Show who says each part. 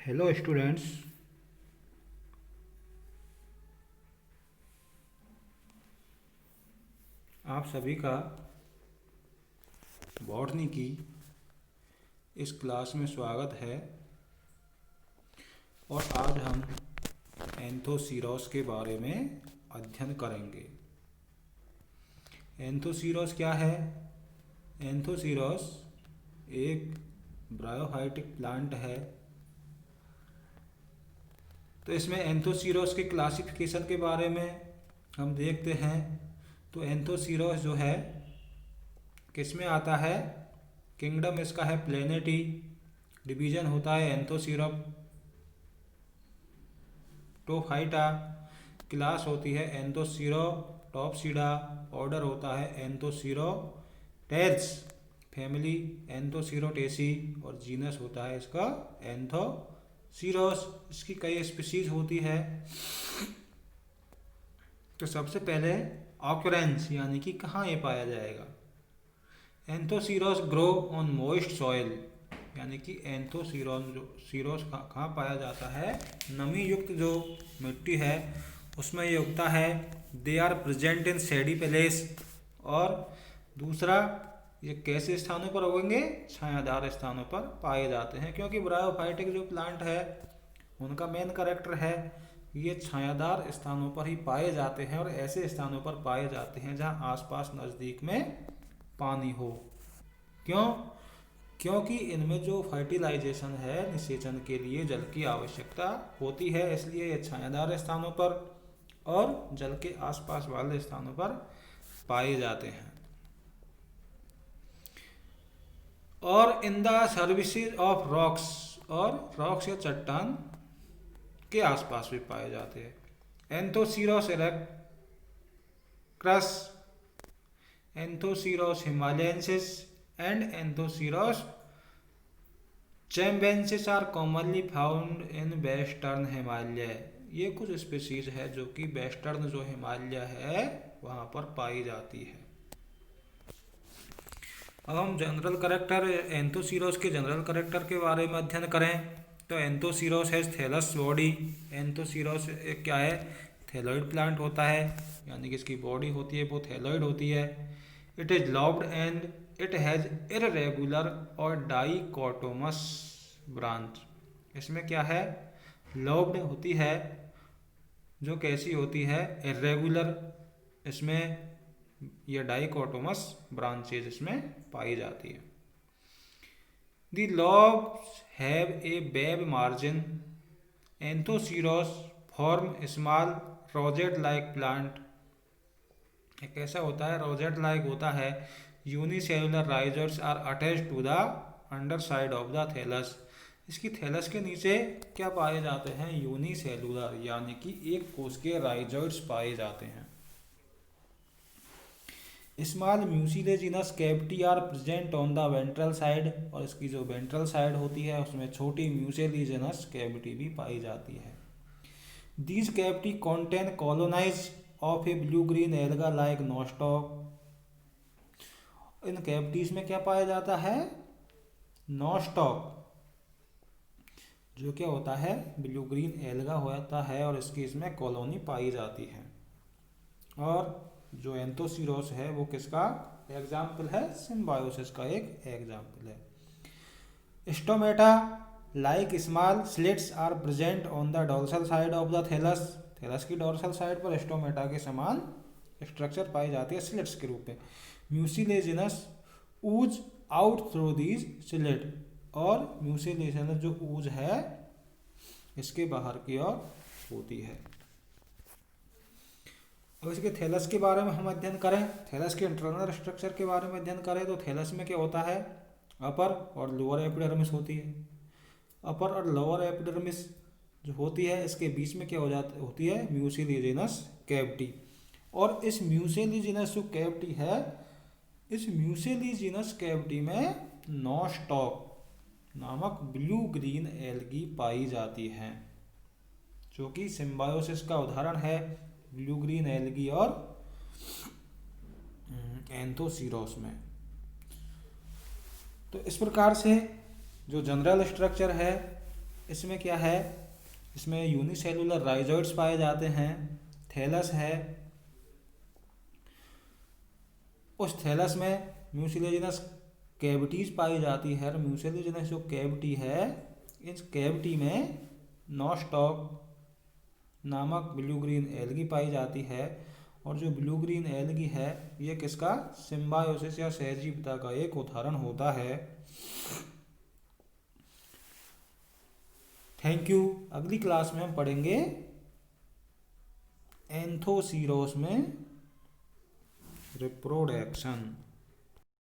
Speaker 1: Hello students. आप सभी का बॉटनी की इस क्लास में स्वागत है। और आज हम एंथोसीरोस के बारे में अध्ययन करेंगे। एंथोसीरोस क्या है? एंथोसीरोस एक ब्रायोफाइटिक प्लांट है। तो इसमें एंथोसीरोस के क्लासिफिकेशन के बारे में हम देखते हैं। तो एंथोसीरोस जो है किस में आता है? किंगडम इसका है प्लेनेटी। डिवीजन होता है एंथोसीरम टोफाइटा। क्लास होती है एंथोसीरोटॉप्सिडा। ऑर्डर होता है एंथोसीरोटेड्स। फैमिली एंथोसीरोटेसी। और जीनस होता है इसका एंथोसीरोस। इसकी कई स्पीशीज होती है। तो सबसे पहले ऑकरेंस यानी कि कहाँ ये पाया जाएगा। एंथोसीरोस ग्रो ऑन मॉइस्ट सॉइल, यानी कि एंथोसीरोस कहाँ पाया जाता है? नमी युक्त जो मिट्टी है उसमें ये उगता है। They are present in shady place. और दूसरा, ये कैसे स्थानों पर उगेंगे? छायादार स्थानों पर पाए जाते हैं, क्योंकि ब्रायोफाइटिक जो प्लांट है उनका मेन कैरेक्टर है ये छायादार स्थानों पर ही पाए जाते हैं। और ऐसे स्थानों पर पाए जाते हैं जहाँ आसपास नज़दीक में पानी हो। क्यों? क्योंकि इनमें जो फर्टिलाइजेशन है, निषेचन के लिए जल की आवश्यकता होती है, इसलिए ये छायादार स्थानों पर और जल के आसपास वाले स्थानों पर पाए जाते हैं। और in the crevices of rocks, और रॉक्स या चट्टान के आसपास भी पाए जाते हैं। Anthoceros erectus, Anthoceros himalayensis and Anthoceros chambensis are commonly found in western Himalaya. ये कुछ स्पीशीज है जो कि वेस्टर्न जो हिमालय है वहाँ पर पाई जाती है। अब हम जनरल कैरेक्टर एंथोसीरोस के जनरल कैरेक्टर के बारे में अध्ययन करें। तो एंथोसीरोस हैज थैलस बॉडी। एंथोसीरोस एक क्या है? थैलॉइड प्लांट होता है, यानी कि इसकी बॉडी होती है वो थैलॉइड होती है। It is lobbed and it has irregular और डाइकोटोमस ब्रांच। इसमें क्या है? लॉब्ड होती है, जो कैसी होती है? इर्रेगुलर। इसमें यह डाइकोटोमस ब्रांचेज इसमें पाई जाती है। The lobes have a web margin. Anthoceros form small rosette-like plant. एक ऐसा होता है, रोजेट लाइक होता है। Unicellular rhizoids are attached to the underside of the thallus. इसकी थैलस के नीचे क्या पाए जाते हैं? यूनिसेलुलर यानी कि एक कोश के राइजर्स पाए जाते हैं। Small mucilaginous cavity are present on the ventral side. और इसकी जो वेंट्रल साइड होती है उसमें छोटी म्यूसिलेजिनस कैविटी भी पाई जाती है। These cavity contain colonize of a blue green alga like Nostoc. इन कैविटीज में क्या पाया जाता है? नोस्टॉक, जो क्या होता है? ब्लू ग्रीन एल्गा होता है और इसकी इसमें कॉलोनी पाई जाती है। और जो एंथोसीरोस है वो किसका एग्जाम्पल है? सिम्बायोसिस का एक एग्जाम्पल है। Stomata like small slits are present on the dorsal side of the thallus. Thallus की डोर्सल साइड पर स्टोमेटा के समान स्ट्रक्चर पाई जाती है स्लिट्स के रूप में। Mucilaginous Uz out through these slit. और म्यूसिलेजिनस जो ऊज है इसके बाहर की ओर होती है। अब इसके थैलस के बारे में हम अध्ययन करें। थैलस के इंटरनल स्ट्रक्चर के बारे में अध्ययन करें तो थैलस में क्या होता है? अपर और लोअर एपिडर्मिस होती है। अपर और लोअर एपिडर्मिस जो होती है इसके बीच में क्या होती है? Mucilaginous cavity. और इस म्यूसिलेजिनस जो कैविटी है, इस म्यूसिलेजिनस कैविटी में नोस्टॉक नामक ब्लू ग्रीन एल्गी पाई जाती हैं, जो कि सिम्बायोसिस का उदाहरण है। ब्लू ग्रीन एल्गी और एंथोसीरोस में। तो इस प्रकार से जो जनरल स्ट्रक्चर है इसमें क्या है, इसमें यूनिसेलुलर राइजोइड्स पाए जाते हैं, थैलस है, उस थैलस में म्यूसिलेजिनस कैविटीज पाई जाती है। म्यूसिलेजिनस जो कैविटी है, इस कैविटी में नॉस्टॉक नामक ब्लू ग्रीन एल्गी पाई जाती है। और जो ब्लू ग्रीन एल्गी है ये किसका, सिम्बायोसिस या सहजीविता का एक उदाहरण होता है। Thank you. अगली क्लास में हम पढ़ेंगे एंथोसीरोस में रिप्रोडक्शन।